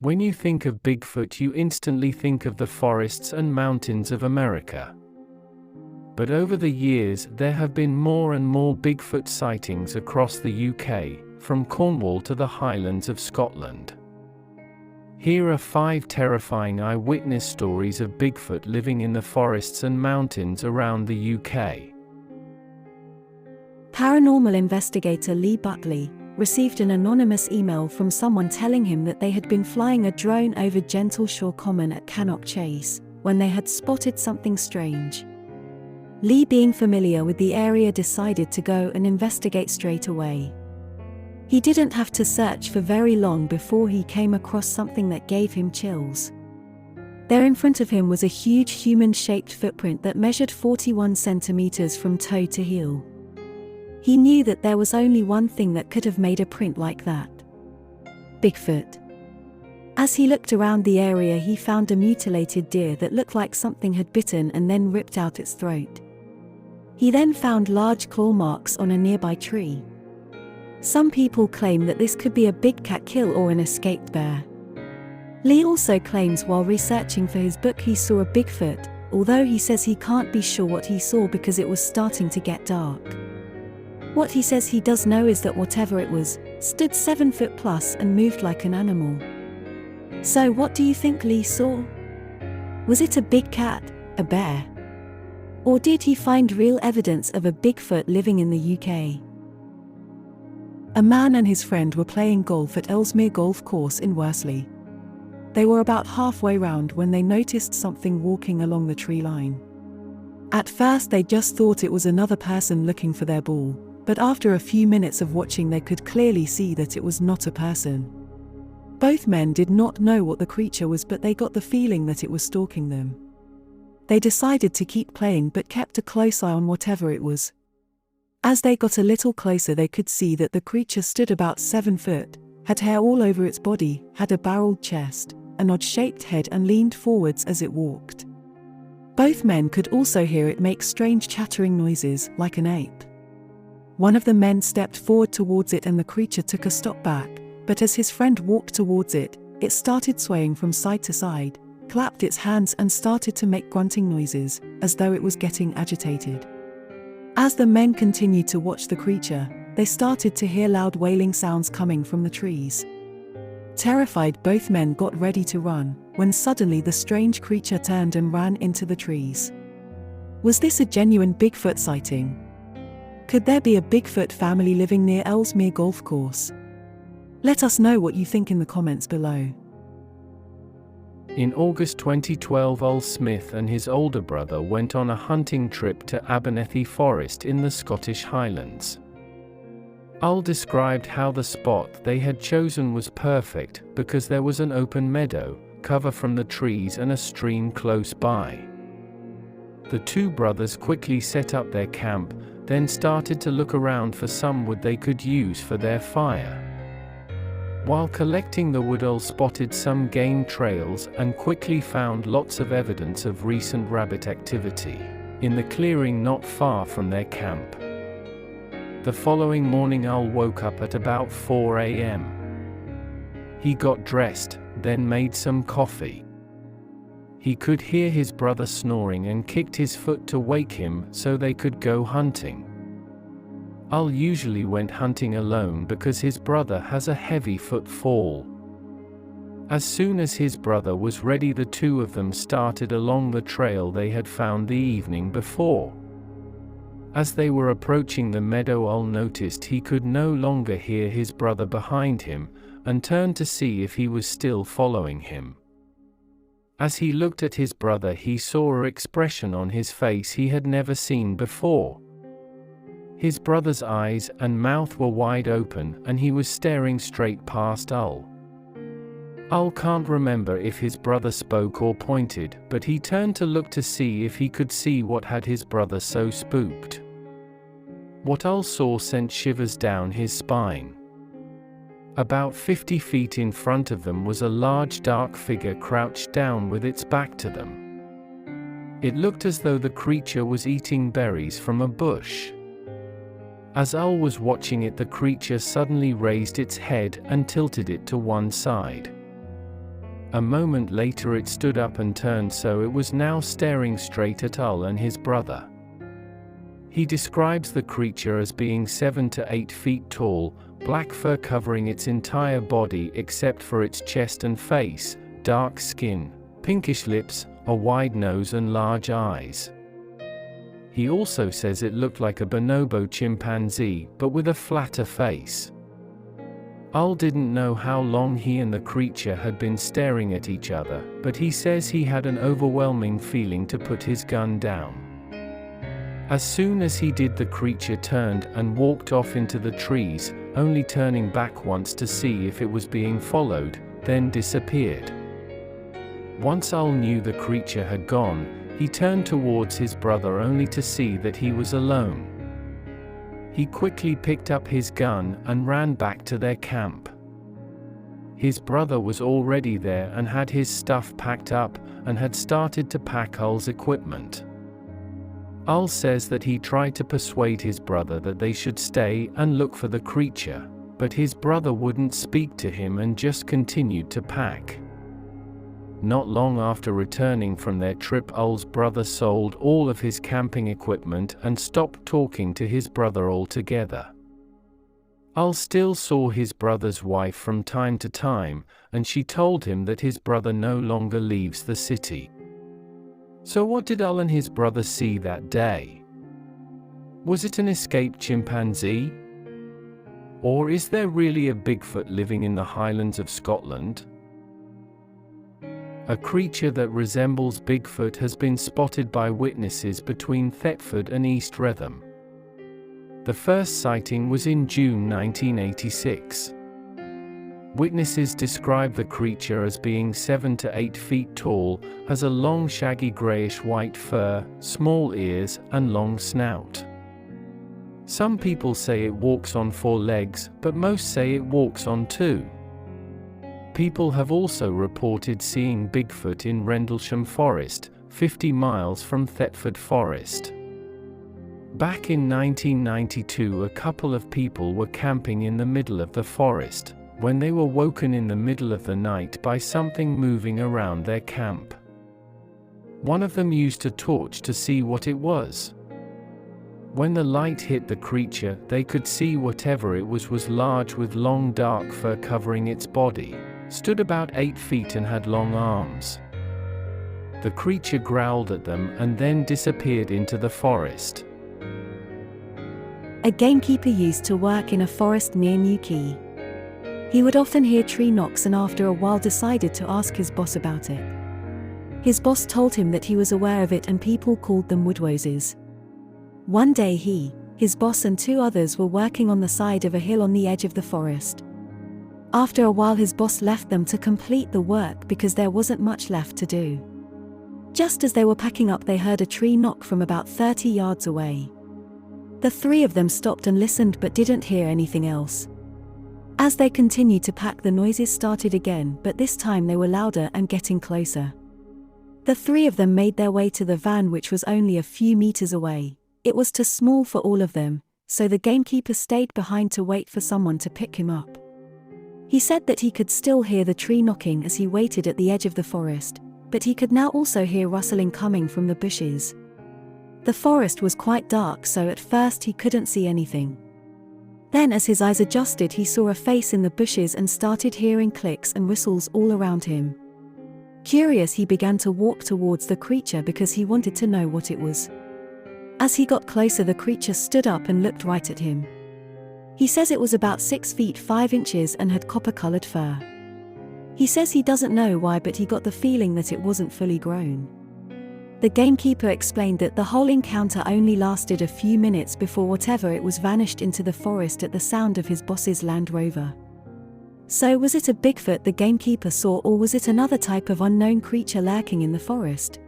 When you think of Bigfoot, you instantly think of the forests and mountains of America. But over the years, there have been more and more Bigfoot sightings across the UK, from Cornwall to the Highlands of Scotland. Here are 5 terrifying eyewitness stories of Bigfoot living in the forests and mountains around the UK. Paranormal investigator Lee Buckley received an anonymous email from someone telling him that they had been flying a drone over Gentleshore Common at Cannock Chase when they had spotted something strange. Lee, being familiar with the area, decided to go and investigate straight away. He didn't have to search for very long before he came across something that gave him chills. There in front of him was a huge human-shaped footprint that measured 41 centimeters from toe to heel. He knew that there was only one thing that could have made a print like that: Bigfoot. As he looked around the area, he found a mutilated deer that looked like something had bitten and then ripped out its throat. He then found large claw marks on a nearby tree. Some people claim that this could be a big cat kill or an escaped bear. Lee also claims while researching for his book he saw a Bigfoot, although he says he can't be sure what he saw because it was starting to get dark. What he says he does know is that whatever it was, stood 7 foot plus and moved like an animal. So what do you think Lee saw? Was it a big cat, a bear? Or did he find real evidence of a Bigfoot living in the UK? A man and his friend were playing golf at Ellesmere Golf Course in Worsley. They were about halfway round when they noticed something walking along the tree line. At first they just thought it was another person looking for their ball, but after a few minutes of watching they could clearly see that it was not a person. Both men did not know what the creature was, but they got the feeling that it was stalking them. They decided to keep playing but kept a close eye on whatever it was. As they got a little closer they could see that the creature stood about 7 foot, had hair all over its body, had a barreled chest, an odd-shaped head and leaned forwards as it walked. Both men could also hear it make strange chattering noises, like an ape. One of the men stepped forward towards it and the creature took a step back, but as his friend walked towards it, it started swaying from side to side, clapped its hands and started to make grunting noises, as though it was getting agitated. As the men continued to watch the creature, they started to hear loud wailing sounds coming from the trees. Terrified, both men got ready to run, when suddenly the strange creature turned and ran into the trees. Was this a genuine Bigfoot sighting? Could there be a Bigfoot family living near Ellesmere Golf Course? Let us know what you think in the comments below. In August 2012, Ol Smith and his older brother went on a hunting trip to Abernethy Forest in the Scottish Highlands. Ol described how the spot they had chosen was perfect because there was an open meadow, cover from the trees and a stream close by. The two brothers quickly set up their camp, then started to look around for some wood they could use for their fire. While collecting the wood, Ol spotted some game trails and quickly found lots of evidence of recent rabbit activity in the clearing not far from their camp. The following morning, Ol woke up at about 4 a.m. He got dressed, then made some coffee. He could hear his brother snoring and kicked his foot to wake him so they could go hunting. Ol usually went hunting alone because his brother has a heavy footfall. As soon as his brother was ready, the two of them started along the trail they had found the evening before. As they were approaching the meadow, Ol noticed he could no longer hear his brother behind him, and turned to see if he was still following him. As he looked at his brother, he saw an expression on his face he had never seen before. His brother's eyes and mouth were wide open, and he was staring straight past Ol. Ol can't remember if his brother spoke or pointed, but he turned to look to see if he could see what had his brother so spooked. What Ol saw sent shivers down his spine. About 50 feet in front of them was a large dark figure crouched down with its back to them. It looked as though the creature was eating berries from a bush. As Ol was watching it, the creature suddenly raised its head and tilted it to one side. A moment later it stood up and turned, so it was now staring straight at Ul and his brother. He describes the creature as being 7 to 8 feet tall, black fur covering its entire body except for its chest and face, dark skin, pinkish lips, a wide nose and large eyes. He also says it looked like a bonobo chimpanzee, but with a flatter face. Ul didn't know how long he and the creature had been staring at each other, but he says he had an overwhelming feeling to put his gun down. As soon as he did, the creature turned and walked off into the trees, only turning back once to see if it was being followed, then disappeared. Once Ul knew the creature had gone, he turned towards his brother only to see that he was alone. He quickly picked up his gun and ran back to their camp. His brother was already there and had his stuff packed up, and had started to pack Ul's equipment. Ul says that he tried to persuade his brother that they should stay and look for the creature, but his brother wouldn't speak to him and just continued to pack. Not long after returning from their trip, Ul's brother sold all of his camping equipment and stopped talking to his brother altogether. Ul still saw his brother's wife from time to time, and she told him that his brother no longer leaves the city. So what did Ul and his brother see that day? Was it an escaped chimpanzee? Or is there really a Bigfoot living in the Highlands of Scotland? A creature that resembles Bigfoot has been spotted by witnesses between Thetford and East Wretham. The first sighting was in June 1986. Witnesses describe the creature as being 7 to 8 feet tall, has a long shaggy grayish-white fur, small ears, and long snout. Some people say it walks on 4 legs, but most say it walks on 2. People have also reported seeing Bigfoot in Rendlesham Forest, 50 miles from Thetford Forest. Back in 1992, a couple of people were camping in the middle of the forest, when they were woken in the middle of the night by something moving around their camp. One of them used a torch to see what it was. When the light hit the creature, they could see whatever it was large with long dark fur covering its body, stood about 8 feet and had long arms. The creature growled at them and then disappeared into the forest. A gamekeeper used to work in a forest near Newquay. He would often hear tree knocks and after a while decided to ask his boss about it. His boss told him that he was aware of it and people called them woodwoses. One day he, his boss and 2 others were working on the side of a hill on the edge of the forest. After a while his boss left them to complete the work because there wasn't much left to do. Just as they were packing up, they heard a tree knock from about 30 yards away. The 3 of them stopped and listened but didn't hear anything else. As they continued to pack, the noises started again, but this time they were louder and getting closer. The 3 of them made their way to the van, which was only a few meters away. It was too small for all of them, so the gamekeeper stayed behind to wait for someone to pick him up. He said that he could still hear the tree knocking as he waited at the edge of the forest, but he could now also hear rustling coming from the bushes. The forest was quite dark, so at first he couldn't see anything. Then as his eyes adjusted, he saw a face in the bushes and started hearing clicks and whistles all around him. Curious, he began to walk towards the creature because he wanted to know what it was. As he got closer, the creature stood up and looked right at him. He says it was about 6 feet 5 inches and had copper-colored fur. He says he doesn't know why, but he got the feeling that it wasn't fully grown. The gamekeeper explained that the whole encounter only lasted a few minutes before whatever it was vanished into the forest at the sound of his boss's Land Rover. So was it a Bigfoot the gamekeeper saw, or was it another type of unknown creature lurking in the forest?